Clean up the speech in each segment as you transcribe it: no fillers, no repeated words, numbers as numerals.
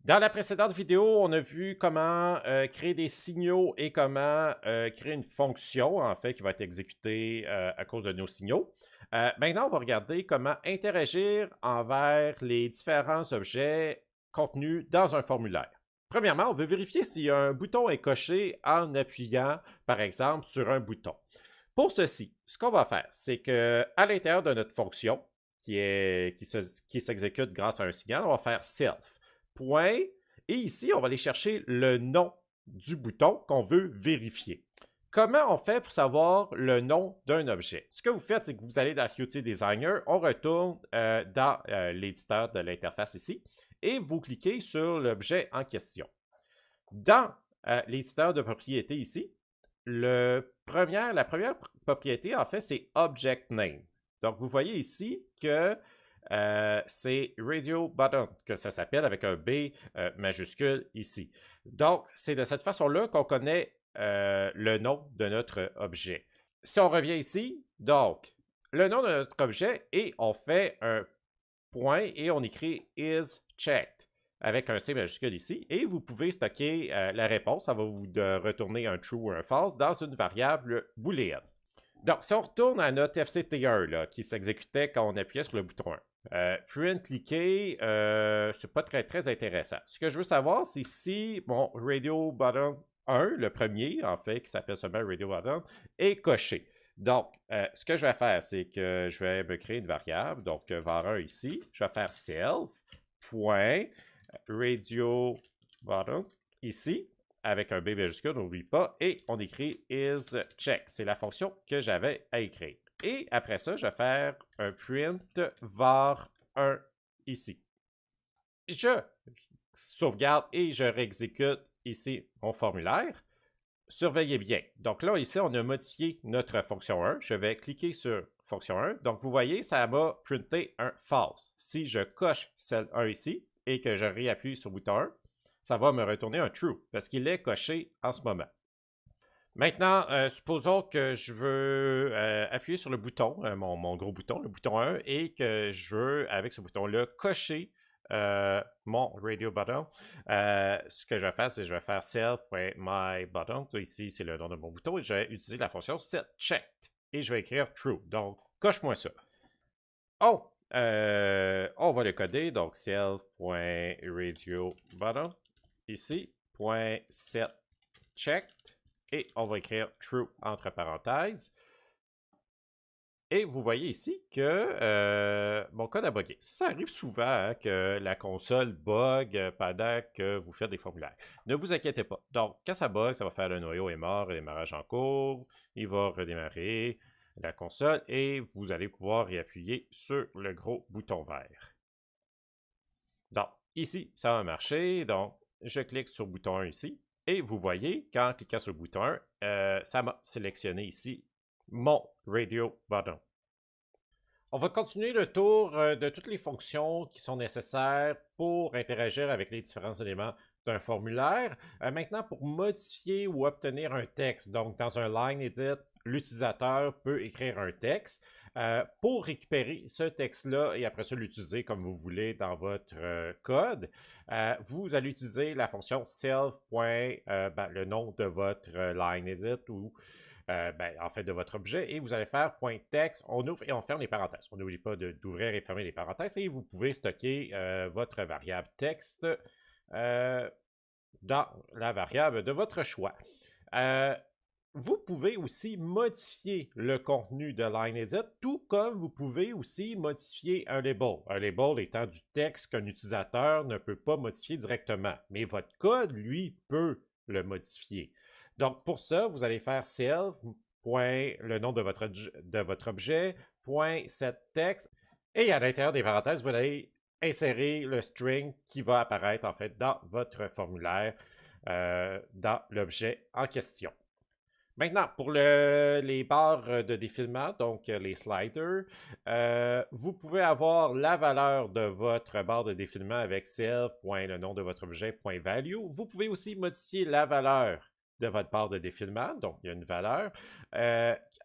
Dans la précédente vidéo, on a vu comment créer des signaux et comment créer une fonction, en fait, qui va être exécutée à cause de nos signaux. Maintenant, on va regarder comment interagir envers les différents objets contenus dans un formulaire. Premièrement, on veut vérifier si un bouton est coché en appuyant, par exemple, sur un bouton. Pour ceci, ce qu'on va faire, c'est qu'à l'intérieur de notre fonction, qui s'exécute grâce à un signal, on va faire self. Point. Et ici, on va aller chercher le nom du bouton qu'on veut vérifier. Comment on fait pour savoir le nom d'un objet? Ce que vous faites, c'est que vous allez dans Qt Designer, on retourne dans l'éditeur de l'interface ici, et vous cliquez sur l'objet en question. Dans l'éditeur de propriété ici, la première propriété, en fait, c'est Object Name. Donc, vous voyez ici que c'est Radio Button, que ça s'appelle avec un B majuscule ici. Donc, c'est de cette façon-là qu'on connaît le nom de notre objet. Si on revient ici, donc, le nom de notre objet, et on fait un point et on écrit is checked avec un C majuscule ici, et vous pouvez stocker la réponse, ça va vous retourner un true ou un false dans une variable booléenne. Donc, si on retourne à notre FCT1 là, qui s'exécutait quand on appuyait sur le bouton 1, print cliquer, c'est pas très intéressant. Ce que je veux savoir, c'est si mon Radio Button 1, le premier, en fait, qui s'appelle seulement Radio Button, est coché. Donc, ce que je vais faire, c'est que je vais me créer une variable, donc var1 ici, je vais faire self, point, radio button, ici, avec un B majuscule, n'oublie pas, et on écrit is check. C'est la fonction que j'avais à écrire. Et après ça, je vais faire un print var1 ici. Je sauvegarde et je réexécute ici mon formulaire. Surveillez bien. Donc là, ici, on a modifié notre fonction 1. Je vais cliquer sur fonction 1. Donc, vous voyez, ça m'a printé un false. Si je coche celle 1 ici et que je réappuie sur le bouton 1, ça va me retourner un true parce qu'il est coché en ce moment. Maintenant, supposons que je veux appuyer sur le bouton, mon gros bouton, le bouton 1, et que je veux, avec ce bouton-là, cocher mon radio button. Ce que je vais faire, c'est que je vais faire self.myButton. Ici, c'est le nom de mon bouton, et je vais utiliser la fonction setChecked. Et je vais écrire true. Donc, coche-moi ça. Oh! On va le coder, donc self.radioButton, ici, .setChecked, et on va écrire true entre parenthèses. Et vous voyez ici que mon code a bugué. Ça arrive souvent hein, que la console bug pendant que vous faites des formulaires. Ne vous inquiétez pas. Donc, quand ça bug, ça va faire le noyau est mort, démarrage en cours. Il va redémarrer la console et vous allez pouvoir y appuyer sur le gros bouton vert. Donc, ici, ça va marcher. Donc, je clique sur le bouton 1 ici. Et vous voyez, qu'en cliquant sur le bouton 1, ça m'a sélectionné ici mon radio button. On va continuer le tour de toutes les fonctions qui sont nécessaires pour interagir avec les différents éléments d'un formulaire. Maintenant, pour modifier ou obtenir un texte, donc dans un line edit, l'utilisateur peut écrire un texte. Pour récupérer ce texte-là et après ça l'utiliser comme vous voulez dans votre code, vous allez utiliser la fonction self. Le nom de votre line edit ou en fait de votre objet et vous allez faire .text, on ouvre et on ferme les parenthèses. On n'oublie pas d'ouvrir et fermer les parenthèses et vous pouvez stocker votre variable texte dans la variable de votre choix. Vous pouvez aussi modifier le contenu de LineEdit, tout comme vous pouvez aussi modifier un label. Un label étant du texte qu'un utilisateur ne peut pas modifier directement, mais votre code, lui, peut le modifier. Donc, pour ça, vous allez faire self, le nom de votre objet, .setText, et à l'intérieur des parenthèses, vous allez insérer le string qui va apparaître en fait dans votre formulaire, dans l'objet en question. Maintenant, pour les barres de défilement, donc les sliders, vous pouvez avoir la valeur de votre barre de défilement avec self, le nom de votre objet, .value. Vous pouvez aussi modifier la valeur de votre barre de défilement, donc il y a une valeur,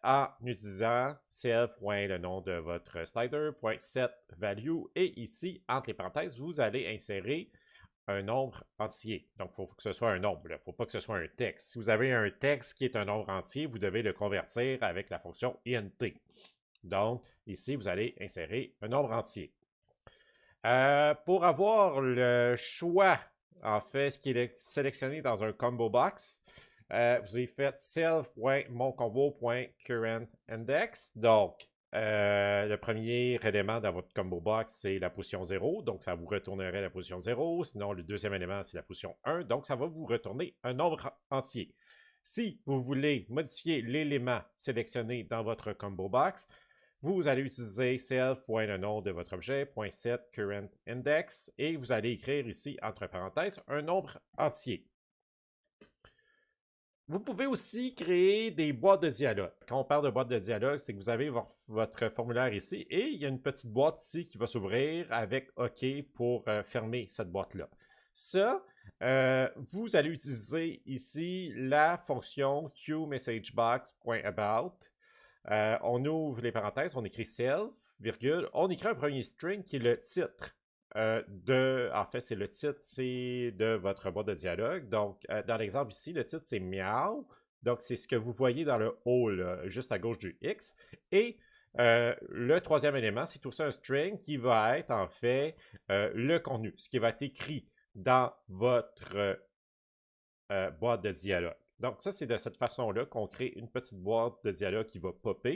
en utilisant self, le nom de votre slider, .setValue, et ici, entre les parenthèses, vous allez insérer un nombre entier. Donc, il faut que ce soit un nombre. Il ne faut pas que ce soit un texte. Si vous avez un texte qui est un nombre entier, vous devez le convertir avec la fonction int. Donc, ici, vous allez insérer un nombre entier. Pour avoir le choix, en fait, ce qui est sélectionné dans un combo box, vous avez fait self.moncombo.currentIndex. Donc, le premier élément dans votre combo box, c'est la position 0. Donc, ça vous retournerait la position 0. Sinon, le deuxième élément, c'est la position 1. Donc, ça va vous retourner un nombre entier. Si vous voulez modifier l'élément sélectionné dans votre combo box, vous allez utiliser self.le nom de votre objet, .setCurrentIndex, et vous allez écrire ici, entre parenthèses, un nombre entier. Vous pouvez aussi créer des boîtes de dialogue. Quand on parle de boîte de dialogue, c'est que vous avez votre formulaire ici et il y a une petite boîte ici qui va s'ouvrir avec OK pour fermer cette boîte-là. Ça, vous allez utiliser ici la fonction queueMessageBox.about. On ouvre les parenthèses, on écrit self, virgule, on écrit un premier string qui est le titre. En fait, c'est le titre, c'est de votre boîte de dialogue. Donc, dans l'exemple ici, le titre, c'est miaou. Donc, c'est ce que vous voyez dans le haut, là, juste à gauche du X. Et le troisième élément, c'est aussi un string qui va être, en fait, le contenu, ce qui va être écrit dans votre boîte de dialogue. Donc, ça, c'est de cette façon-là qu'on crée une petite boîte de dialogue qui va popper.